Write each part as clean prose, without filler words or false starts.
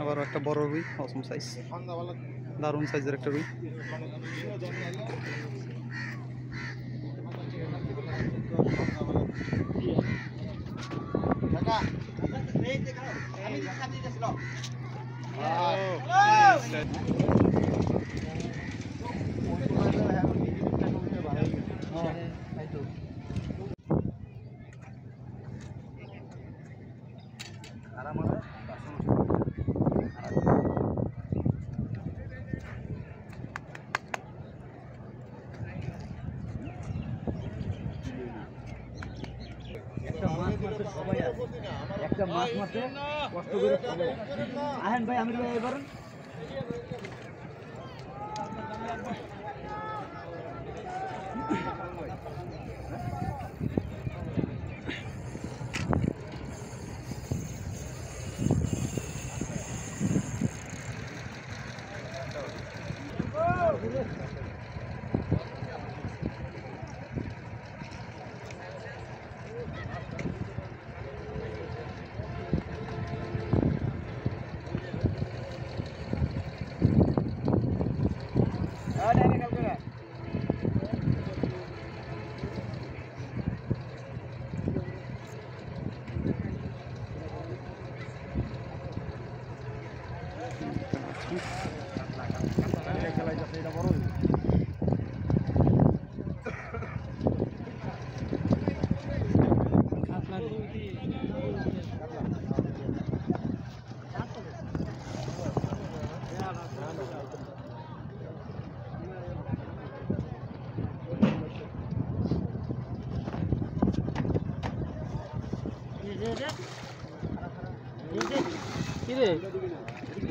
আবার একটা বড় রুই, অসম সাইজ, দারুণ সাইজের একটা রুই। একটা মাছ মারতে কষ্ট করে সবাই আহেন ভাই আমি এবার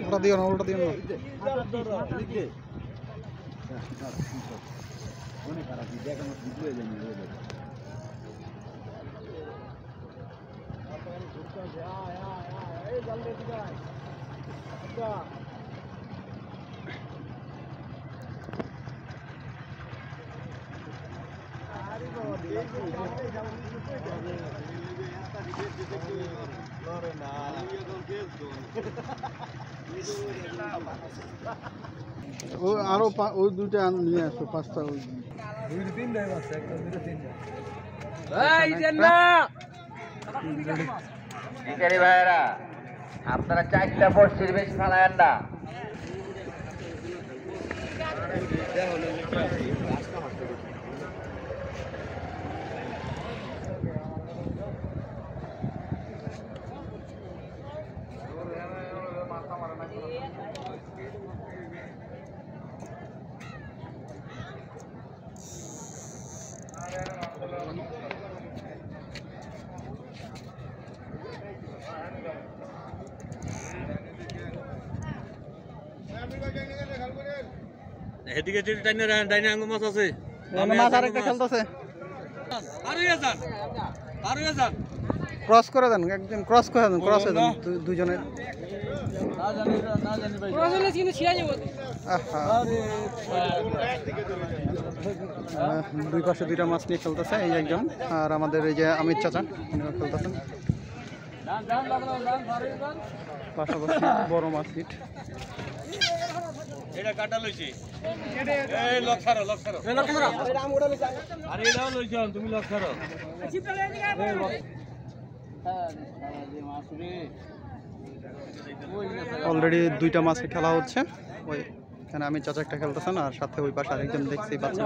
ওটা দিও না, ওটা দিও না। অনেক খারাপ দেখ আমার ভিডিও জানি আরো ওই দুইটা নিয়ে আসো, পাঁচটা ওই ভাইয়েরা আপনারা 4টা বর্ষের বেশি ফালায়েন না। এদিকে ডাইনে আঙ্গুর মাছ আছে, মাছ আরেকটা খেলতেছে। আরো যান ক্রস করে দেন, একদম ক্রস করে দেন, ক্রস হয়ে দেন দুজনের। দুই পাশে দুইটা মাছ নিয়ে খেলতেছে এই একজন, আর আমাদের এই যে আমির চাচা উনিও খেলতেছেন। পাশাপাশি বড় মাছ হিট। এটা কাটা লইছি, এই লক ছাড়ো আরে এটাও লইছ তুমি, লক ছাড়ো। অলরেডি দুইটা মাছে খেলা হচ্ছে, ওই এখানে আমি চাচা একটা খেলতেছেন, আর সাথে ওই পাশে আরেকজন দেখতেই পাচ্ছেন।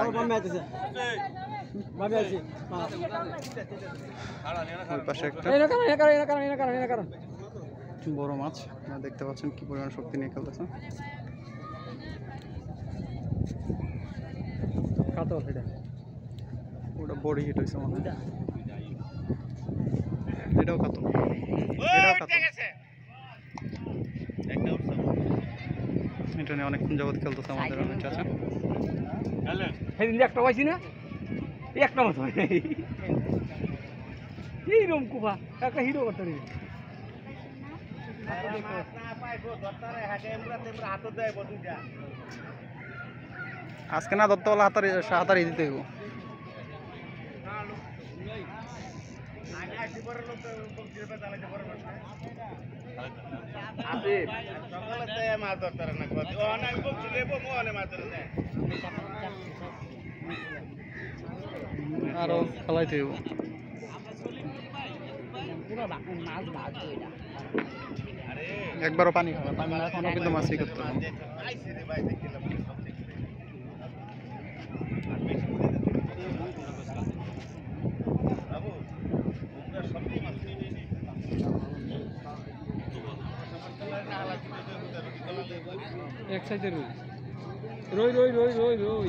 ওই পাশে একটা বড় মাছ দেখতে পাচ্ছেন কি পরিমাণ শক্তি নিয়ে খেলতেছে। ওটা বড়ি হিট হয়েছে মনে হয়, এটাও কাতল, এটা নিয়ে অনেকক্ষণ যাবত খেলতেছে আমাদের অনেক চাচা। সেদিন একটা পাইছি না, একটা মাছ হয় এইরকম কুপা একটা হিরো করতে আজকে না ধরতে হলে হাতারি দিতে হইব। আরো খেলাইতে হইব। একবারও পানি খাবে, পানি না এখনো কিন্তু মাছই করতে হবে। এক সাইডে রই রই রই রই রই রই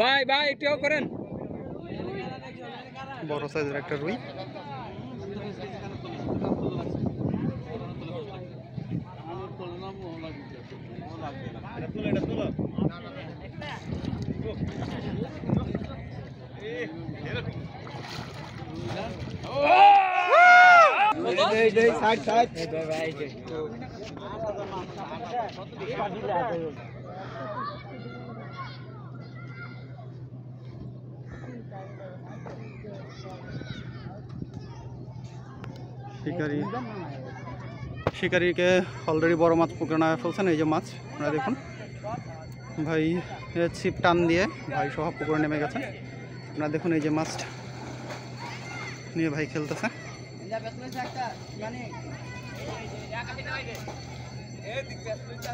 ভাই ভাই একটু করেন। বড় সাইজের একটা রুই। শিকারিকে অলরেডি বড় মাছ পুকুরে নামে ফেলছেন। এই যে মাছ আপনারা দেখুন, ভাই ছিপ টান দিয়ে ভাই সহ পুকুরে নেমে গেছে। আপনারা দেখুন এই যে মাছটা নিয়ে ভাই খেলতেছে।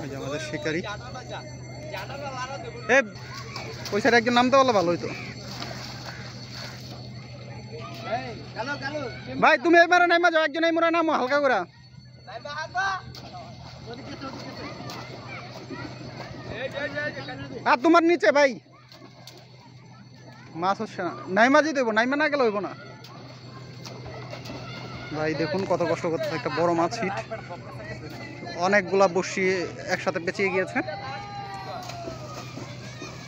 এই যে আমাদের শিকারি। ওই সাইডে একজন নামতে পারলে ভালো হইতো। ভাই তুমি এই মারা নাইমা যাও, একজন এই মোরা নামো হালকা করে। আর তোমার নিচে ভাই মাছ হচ্ছে না, নাইমা যেতে হইব, নাইমা না গেলে হইব না। ভাই দেখুন কত কষ্ট করতে, একটা বড় মাছ হিট, অনেকগুলা বসি একসাথে পেঁচিয়ে গিয়েছে।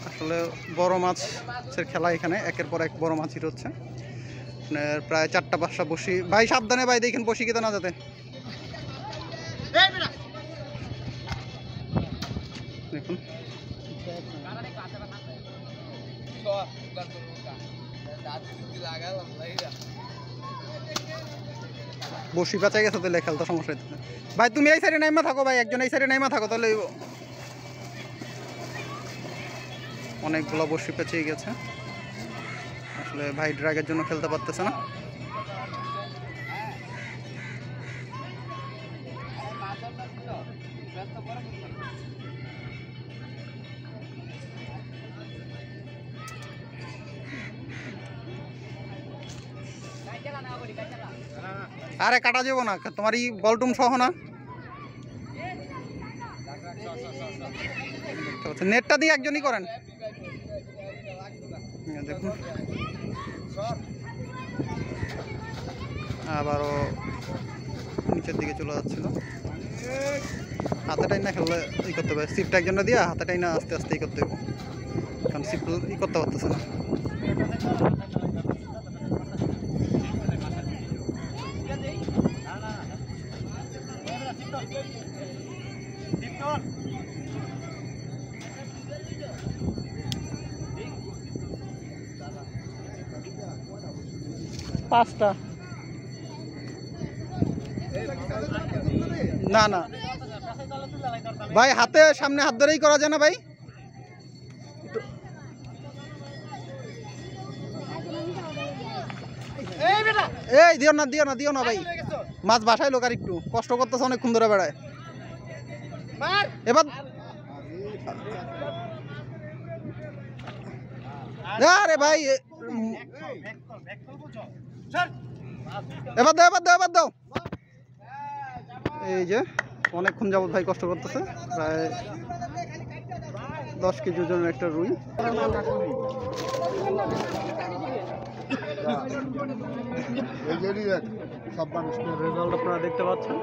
আসলে বড় মাছের খেলা এখানে, একের পর এক বড় মাছ হিট হচ্ছে। প্রায় 4টা-5টা বসি। ভাই সাবধানে ভাই, দেখেন বসি কেটে না যাতে। দেখুন বসি পেঁচা গেছে, তাহলে খেলতে সমস্যা হইতে। ভাই তুমি এই সাইডে নাইমা থাকো, ভাই একজন এই সাইডে নাইমা থাকো, তাহলে অনেকগুলো বসি পেঁচিয়ে গেছে। আসলে ভাই ড্রাগের জন্য খেলতে পারতেছে না। আরে কাটা যাবো না, তোমার এই বলটুম সহ না, নেটটা দিয়ে একজনই করেন। দেখুন আবারও নিচের দিকে চলে যাচ্ছিল। হাতে টাইনা খেললে ই করতে হবে, সিপটা একজনটা দিয়ে হাতে টাইনা আস্তে আস্তে ই করতে হবে, কারণ সিপ ই করতে পারতেছে না। পাঁচটা না না ভাই, হাতে সামনে হাত ধরেই করা যায় না ভাই। এই দিও না দিও না দিও না ভাই, মাছ বাসায় লোক আর একটু কষ্ট করতেছে, অনেকক্ষণ ধরে বেড়ায়। এবার আরে ভাই এবার দাও, এবার দাও, এবার দাও। এই যে অনেকক্ষণ যাবত ভাই কষ্ট করতেছে, প্রায় 10 কেজি ওজনের একটা রুই। রেজাল্ট আপনারা দেখতে পাচ্ছেন।